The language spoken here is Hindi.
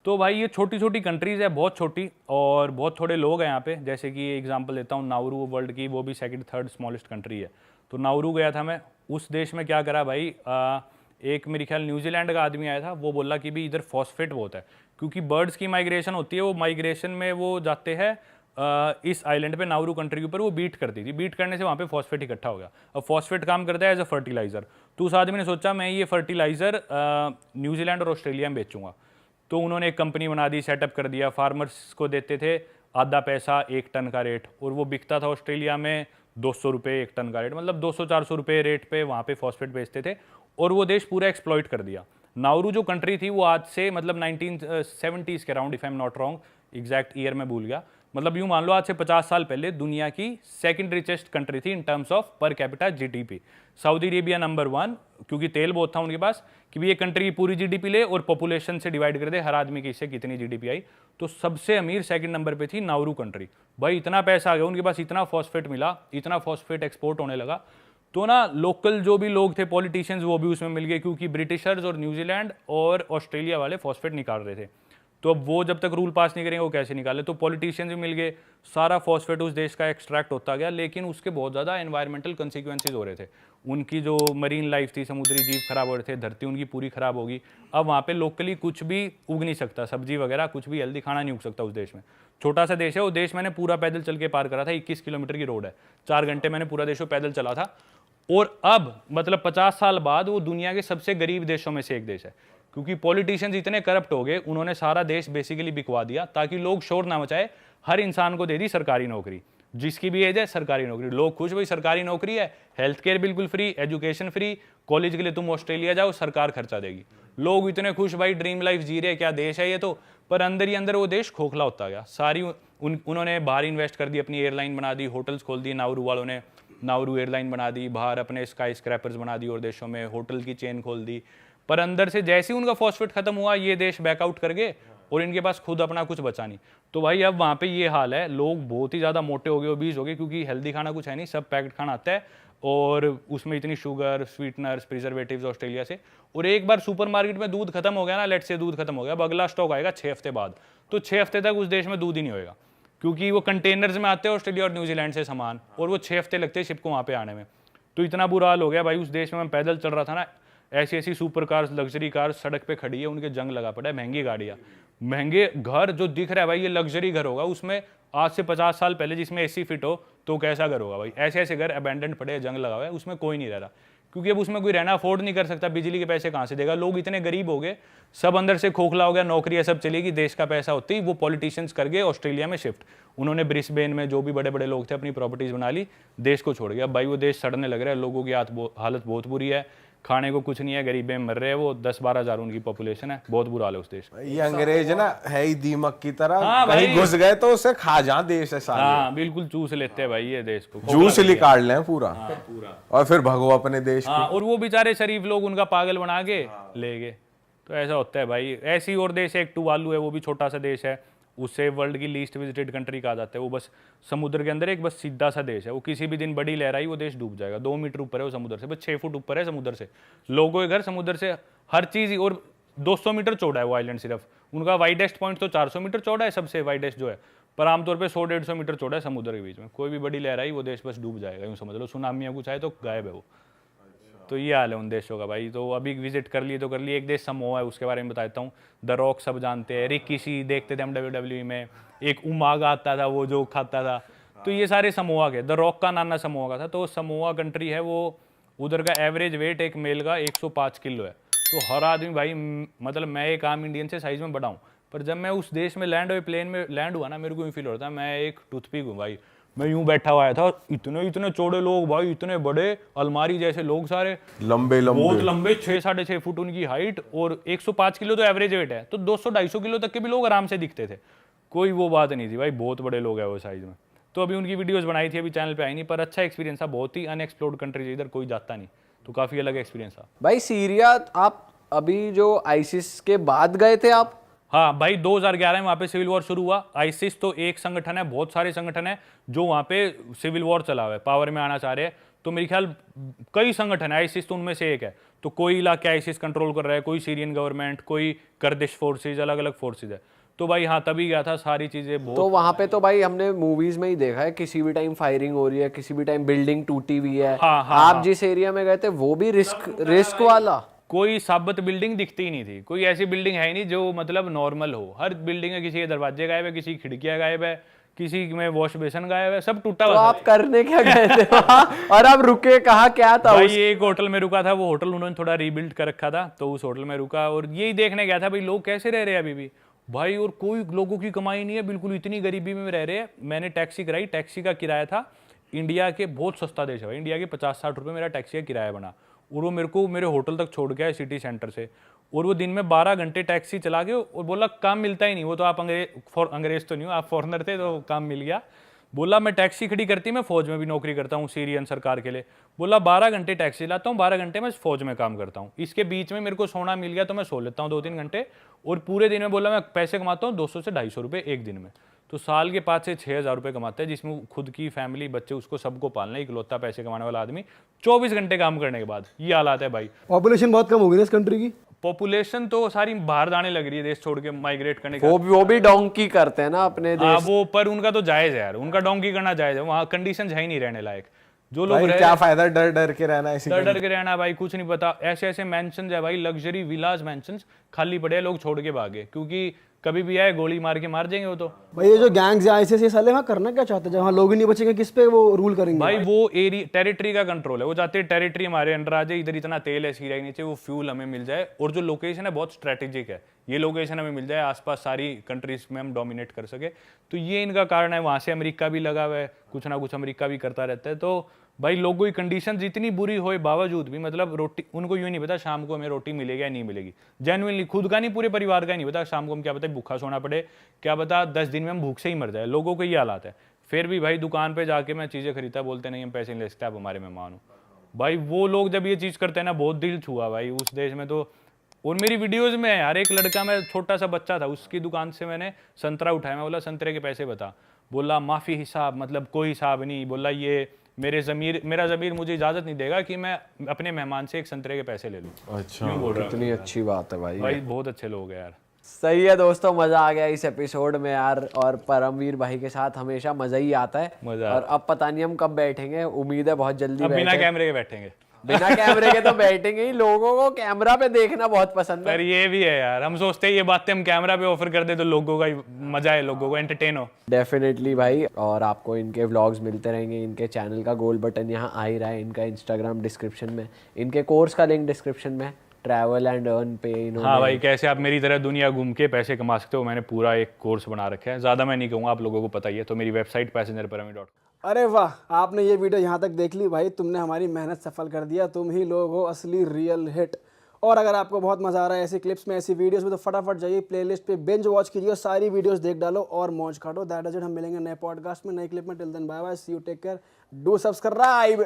तो भाई ये छोटी छोटी कंट्रीज़ है, बहुत छोटी, और बहुत थोड़े लोग हैं यहाँ पे। जैसे कि एग्जांपल देता हूँ, नाउरू वर्ल्ड की वो भी सेकंड थर्ड स्मॉलेस्ट कंट्री है। तो नाउरू गया था मैं, उस देश में क्या करा भाई, एक मेरे ख्याल न्यूजीलैंड का आदमी आया था, वो बोला कि भी इधर फॉस्फेट बहुत है, क्योंकि बर्ड्स की माइग्रेशन होती है, वो माइग्रेशन में वो जाते हैं इस आइलैंड पे, नाउरू कंट्री के ऊपर वो बीट करती थी, बीट करने से वहाँ पे फॉस्फेट इकट्ठा हो गया। अब फॉस्फेट काम करता है एज अ फर्टिलाइजर। तो उस आदमी ने सोचा मैं ये फर्टिलाइजर न्यूजीलैंड और ऑस्ट्रेलिया में बेचूंगा। तो उन्होंने एक कंपनी बना दी, सेटअप कर दिया, फार्मर्स को देते थे आधा पैसा 1 टन का रेट, और वो बिकता था ऑस्ट्रेलिया में 200 रुपये 1 टन का रेट, मतलब 200-400 रुपये रेट पे वहाँ पे फॉस्फेट बेचते थे, और वो देश पूरा एक्सप्लॉइट कर दिया। नाउरू जो कंट्री थी वो आज से मतलब 1970s के around, if I am not wrong, exact year में भूल गया, मतलब यूँ मान लो आज से 50 साल पहले दुनिया की सेकंड रिचेस्ट कंट्री थी in terms of per capita GDP. Saudi Arabia number 1, क्योंकि तेल बहुत था उनके पास, कि भी ये कंट्री पूरी जीडीपी ले और पॉपुलेशन से डिवाइड कर दे हर आदमी की इससे कितनी जीडीपी आई, तो सबसे अमीर सेकंड नंबर पे थी नाउरू कंट्री। भाई इतना पैसा आ गया उनके पास, इतना फॉस्फेट मिला, इतना फॉस्फेट एक्सपोर्ट होने लगा, तो ना लोकल जो भी लोग थे पॉलिटिशियंस वो भी उसमें मिल गए, क्योंकि ब्रिटिशर्स और न्यूजीलैंड और ऑस्ट्रेलिया वाले फॉस्फेट निकाल रहे थे। तो अब वो जब तक रूल पास नहीं करेंगे वो कैसे निकाले, तो पॉलिटिशियंस भी मिल गए, सारा फॉस्फेट उस देश का एक्सट्रैक्ट होता गया, लेकिन उसके बहुत ज़्यादा एनवायरमेंटल कंसिक्वेंसेज हो रहे थे। उनकी जो मरीन लाइफ थी, समुद्री जीव खराब हो रहे थे, धरती उनकी पूरी खराब होगी। अब वहाँ पे लोकली कुछ भी उग नहीं सकता, सब्जी वगैरह कुछ भी हेल्दी खाना नहीं उग सकता उस देश में। छोटा सा देश है वो देश, मैंने पूरा पैदल चल के पार करा था, 21 किलोमीटर की रोड है, 4 घंटे मैंने पूरा देश पैदल चला था। और अब मतलब 50 साल बाद वो दुनिया के सबसे गरीब देशों में से एक देश है, क्योंकि पॉलिटिशियंस इतने करप्ट हो गए, उन्होंने सारा देश बेसिकली बिकवा दिया ताकि लोग शोर ना मचाए। हर इंसान को दे दी सरकारी नौकरी, जिसकी भी एज है सरकारी नौकरी, लोग खुश, भाई सरकारी नौकरी है, हेल्थ केयर बिल्कुल फ्री, एजुकेशन फ्री, कॉलेज के लिए तुम ऑस्ट्रेलिया जाओ सरकार खर्चा देगी, लोग इतने खुश, भाई ड्रीम लाइफ जी रहे, क्या देश है ये तो। पर अंदर ही अंदर वो देश खोखला होता गया। सारी उन्होंने बाहर इन्वेस्ट कर दी, अपनी एयरलाइन बना दी, होटल्स खोल दिए नाउरू वालों ने, नाउरू एयरलाइन बना दी, बाहर अपने स्काई स्क्रैपर्स बना दी और देशों में होटल की चेन खोल दी। पर अंदर से जैसे ही उनका फॉस्फेट खत्म हुआ ये देश बैकआउट कर गए और इनके पास खुद अपना कुछ बचा नहीं। तो भाई अब वहाँ पे ये हाल है, लोग बहुत ही ज़्यादा मोटे हो गए, ओबीज हो गए, क्योंकि हेल्दी खाना कुछ है नहीं, सब पैकेट खाना आता है और उसमें इतनी शुगर, स्वीटनर्स, प्रिजर्वेटिव्स ऑस्ट्रेलिया से। और एक बार सुपरमार्केट में दूध खत्म हो गया ना, लेट से दूध खत्म हो गया, अब अगला स्टॉक आएगा 6 हफ्ते बाद, तो 6 हफ्ते तक उस देश में दूध ही नहीं होएगा, क्योंकि वो कंटेनर्स में आते हैं ऑस्ट्रेलिया और न्यूजीलैंड से सामान, और वो 6 हफ्ते लगते हैं शिप को वहाँ पे आने में। तो इतना बुरा हाल हो गया भाई उस देश में। मैं पैदल चल रहा था ना, ऐसी ऐसी सुपर कार्स, लग्जरी कार सड़क पे खड़ी है, उनके जंग लगा पड़ा है, महंगी गाड़ियाँ, महंगे घर जो दिख रहा है भाई ये लग्जरी घर होगा, उसमें आज से 50 साल पहले जिसमें एसी फिट हो तो कैसा घर होगा भाई। ऐसे ऐसे घर अबैंडन पड़े, जंग लगा हुआ है, उसमें कोई नहीं रह रहा, क्योंकि अब उसमें कोई रहना अफोर्ड नहीं कर सकता, बिजली के पैसे कहाँ से देगा, लोग इतने गरीब हो गए, सब अंदर से खोखला हो गया, नौकरियां सब चलेगी, देश का पैसा होती वो पॉलिटिशियंस कर गए ऑस्ट्रेलिया में शिफ्ट। उन्होंने ब्रिस्बेन में जो भी बड़े बड़े लोग थे अपनी प्रॉपर्टीज बना ली, देश को छोड़ गया। भाई वो देश सड़ने लग रहा है, लोगों की हालत बहुत बुरी है, खाने को कुछ नहीं है, गरीबे मर रहे हैं, वो 10-12 हज़ार उनकी पॉपुलेशन है, बहुत बुरा हाल है उस देश में। ये अंग्रेज ना है ही दीमक की तरह, हाँ कहीं घुस गए तो उसे खा जा देश है साले। हाँ बिल्कुल चूस लेते हैं भाई ये देश को, जूस निकाल लें पूरा। हाँ, पूरा। और फिर भगो अपने देश हाँ, और वो बेचारे शरीफ लोग उनका पागल बना के ले गए। तो ऐसा होता है भाई। ऐसी और देश है एक टुवालू है, वो भी छोटा सा देश है, उससे वर्ल्ड की लीस्ट विजिटेड कंट्री कहा जाता है। वो बस समुद्र के अंदर एक बस सीधा सा देश है, वो किसी भी दिन बड़ी लहर आई वो देश डूब जाएगा। 2 मीटर ऊपर है वो समुद्र से, बस 6 फुट ऊपर है समुद्र से, लोगों के घर समुद्र से, हर चीज़। और 200 मीटर चौड़ा है वो आइलैंड सिर्फ, उनका वाइडेस्ट पॉइंट तो 400 मीटर चौड़ा है सबसे वाइडेस्ट जो है, पर आमतौर पर 100-150 मीटर चौड़ा है समुद्र के बीच में। कोई भी बड़ी लहर आई वो देश बस डूब जाएगा, यूँ समझ लो, सुनामियाँ कुछ आए तो गायब है वो। तो ये हाल है उन देशों का भाई। तो अभी विजिट कर लिए तो कर लिए। एक देश समोआ है, उसके बारे में बताता हूँ। द रॉक सब जानते हैं, रिकी देखते थे हम WWE में, एक उमागा आता था वो जो खाता था, तो ये सारे समोआ के। द रॉक का नाना समोआ का था। तो समोआ कंट्री है वो, उधर का एवरेज वेट एक मेल का 105 किलो है। तो हर आदमी भाई, मतलब मैं एक आम इंडियन से साइज में बड़ा हूँ, पर जब मैं उस देश में लैंड हुए, प्लेन में लैंड हुआ ना, मेरे को यूँ फील होता है मैं एक टूथपिक हूँ भाई। मैं यूं बैठा हुआ आया था, इतने इतने चौड़े लोग भाई, इतने बड़े अलमारी जैसे लोग, सारे लंबे लंबे, बहुत लंबे, 6-6.5 फुट उनकी हाइट, और 105 किलो तो एवरेज वेट है, तो 200-250 किलो तक के भी लोग आराम से दिखते थे, कोई वो बात नहीं थी भाई, बहुत बड़े लोग हैं वो साइज में। तो अभी उनकी वीडियोस बनाई थी, अभी चैनल पे आई नहीं, पर अच्छा एक्सपीरियंस था, बहुत ही अनएक्सप्लोर्ड कंट्री, इधर कोई जाता नहीं, तो काफी अलग एक्सपीरियंस था भाई। सीरिया आप अभी जो आईसिस के बाद गए थे आप? हाँ भाई, 2011 में वहाँ पे सिविल वॉर शुरू हुआ। आईसिस तो एक संगठन है, बहुत सारे संगठन है जो वहाँ पे सिविल वॉर चला हुआ है, पावर में आना चाह रहे हैं। तो मेरे ख्याल कई संगठन है, आईसिस तो उनमें से एक है। तो कोई इलाके आईसिस कंट्रोल कर रहा है, कोई सीरियन गवर्नमेंट, कोई कर्दिश फोर्सेज, अलग अलग फोर्सेज है। तो भाई हाँ, तभी गया था, सारी चीज़ें बहुत। तो वहां पे तो भाई हमने मूवीज में ही देखा है, किसी भी टाइम फायरिंग हो रही है, किसी भी टाइम बिल्डिंग टूटी हुई है। हाँ, हाँ, आप हाँ। जिस एरिया में गए थे वो भी रिस्क वाला? कोई साबित बिल्डिंग दिखती ही नहीं थी, कोई ऐसी बिल्डिंग है ही नहीं जो मतलब नॉर्मल हो। हर बिल्डिंग में किसी के दरवाजे गायब है, किसी की खिड़कियां गायब है, किसी में वॉश बेसन गायब है, सब टूटा तो हुआ था। आप करने क्या गए थे वहाँ? और आप रुके कहाँ, क्या था भाई उस? एक होटल में रुका था, वो होटल उन्होंने थोड़ा रीबिल्ड कर रखा था, तो उस होटल में रुका और यही देखने गया था भाई लोग कैसे रह रहे हैं अभी भी भाई। और कोई लोगों की कमाई नहीं है, बिल्कुल इतनी गरीबी में रह रहे हैं। मैंने टैक्सी कराई, टैक्सी का किराया था इंडिया के, बहुत सस्ता देश है भाई, इंडिया के 50-60 रुपये मेरा टैक्सी का किराया बना। और वो मेरे को मेरे होटल तक छोड़ गया सिटी सेंटर से। और वो दिन में 12 घंटे टैक्सी चला गया और बोला काम मिलता ही नहीं। वो तो आप अंग्रेज तो नहीं हो, आप फॉरनर थे, तो काम मिल गया। बोला मैं टैक्सी खड़ी करती, मैं फौज में भी नौकरी करता हूँ सीरियन सरकार के लिए। बोला 12 घंटे टैक्सी लाता हूँ, 12 घंटे मैं फौज में काम करता हूँ, इसके बीच में मेरे को सोना मिल गया तो मैं सो लेता हूँ 2-3 घंटे। और पूरे दिन में बोला मैं पैसे कमाता हूँ 200 से 250 रुपये एक दिन में। तो साल के 5 से 6 हज़ार रुपये कमाते हैं, जिसमें खुद की फैमिली, बच्चे, उसको सबको पालना है। इकलौता पैसे कमाने वाला आदमी 24 घंटे काम करने के बाद ये हालात है भाई। पॉपुलेशन बहुत कम हो गई ना इस कंट्री की। पॉपुलेशन तो सारी बाहर जाने लग रही है, देश छोड़ के माइग्रेट करने का। वो भी डोंकी करते हैं ना अपने हाँ देश। वो, पर उनका तो जायज है यार, उनका डोंकी करना जायज है। वहाँ कंडीशन है ही नहीं रहने लायक। जो लोग भाई रह क्या फायदा डर डर के रहना ऐसी डर डर के रहना भाई, कुछ नहीं पता। ऐसे ऐसे मेंशंस है भाई, लग्जरी विलाज मेंशंस खाली पड़े हैं, लोग छोड़ के भागे, क्योंकि कभी भी आए गोली मार के मार जाएंगे वो तो। भाई ये जो गैंग्स या आईसीस ये साले वहाँ करना क्या चाहते हैं? जहाँ लोग ही नहीं बचेंगे किस पे वो रूल करेंगे? भाई वो एरिया टेरिटरी का कंट्रोल है, वो चाहते हैं टेरिटरी हमारे अंडर आ जाए, इधर इतना तेल है सीरिया के नीचे, वो फ्यूल हमें मिल जाए। और जो लोकेशन है बहुत स्ट्रेटेजिक है, ये लोकेशन हमें मिल जाए, आसपास सारी कंट्रीज में हम डोमिनेट कर सके। तो ये इनका कारण है। वहाँ से अमेरिका भी लगा हुआ है, कुछ ना कुछ अमेरिका भी करता रहता है। तो भाई लोगों की कंडीशन जितनी बुरी होए बावजूद भी, मतलब रोटी उनको यूं नहीं पता शाम को हमें रोटी मिलेगी या नहीं मिलेगी। जेन्युइनली खुद का नहीं, पूरे परिवार का नहीं पता शाम को हम क्या पता भूखा सोना पड़े, क्या पता 10 दिन में हम भूख से ही मर जाए। लोगों को ये हालात है। फिर भी भाई दुकान पे जाके मैं चीज़ें खरीदता, बोलते नहीं हम पैसे नहीं ले सकते, आप हमारे मेहमान हो। भाई वो लोग जब ये चीज़ करते हैं ना, बहुत दिल छुआ भाई उस देश में तो। और मेरी वीडियोज़ में यार एक लड़का, मैं छोटा सा बच्चा था, उसकी दुकान से मैंने संतरा उठाया। मैं बोला संतरे के पैसे बता, बोला माफ़ी हिसाब, मतलब कोई हिसाब नहीं। बोला ये मेरा ज़मीर मुझे इजाज़त नहीं देगा कि मैं अपने मेहमान से एक संतरे के पैसे ले लूँ। अच्छा बोल रहा इतनी अच्छी बात है भाई। भाई बहुत अच्छे लोग हैं यार। सही है दोस्तों, मजा आ गया इस एपिसोड में यार। और परमवीर भाई के साथ हमेशा मजा ही आता है। मजा। और अब पता नहीं हम कब बैठेंगे, उम्मीद है बहुत जल्दी अब बिना बैठे। कैमरे के बैठेंगे। बिना कैमरे के तो बैठेंगे ही, लोगों को कैमरा पे देखना बहुत पसंद है। पर ये भी है यार, हम सोचते हैं ये बातें हम कैमरा पे ऑफर कर दे तो लोगों का मजा है, लोगों को एंटरटेन हो। डेफिनेटली भाई। और आपको इनके व्लॉग्स मिलते रहेंगे। इनके चैनल का गोल बटन यहाँ आ ही रहा है, इनका इंस्टाग्राम डिस्क्रिप्शन में, इनके कोर्स का लिंक डिस्क्रिप्शन में, ट्रैवल एंड अर्न पे इन्होंने। हाँ भाई, कैसे आप मेरी तरह दुनिया घूम के पैसे कमा सकते हो, मैंने पूरा एक कोर्स बना रखा है। ज़्यादा मैं नहीं कहूँगा, आप लोगों को पता ही है। तो मेरी वेबसाइट passengerparami.com। अरे वाह, आपने ये वीडियो यहाँ तक देख ली भाई, तुमने हमारी मेहनत सफल कर दिया। तुम ही लोग हो असली रियल हिट। और अगर आपको बहुत मजा आ रहा है ऐसी क्लिप्स में, ऐसी वीडियोस में, तो फटाफट जाइए प्लेलिस्ट पे बिंज वॉच कीजिए, सारी वीडियोस देख डालो और मौज काटो। That is it. हम मिलेंगे नए पॉडकास्ट में, नए क्लिप में। Till then bye bye, see you, take care, do subscribe.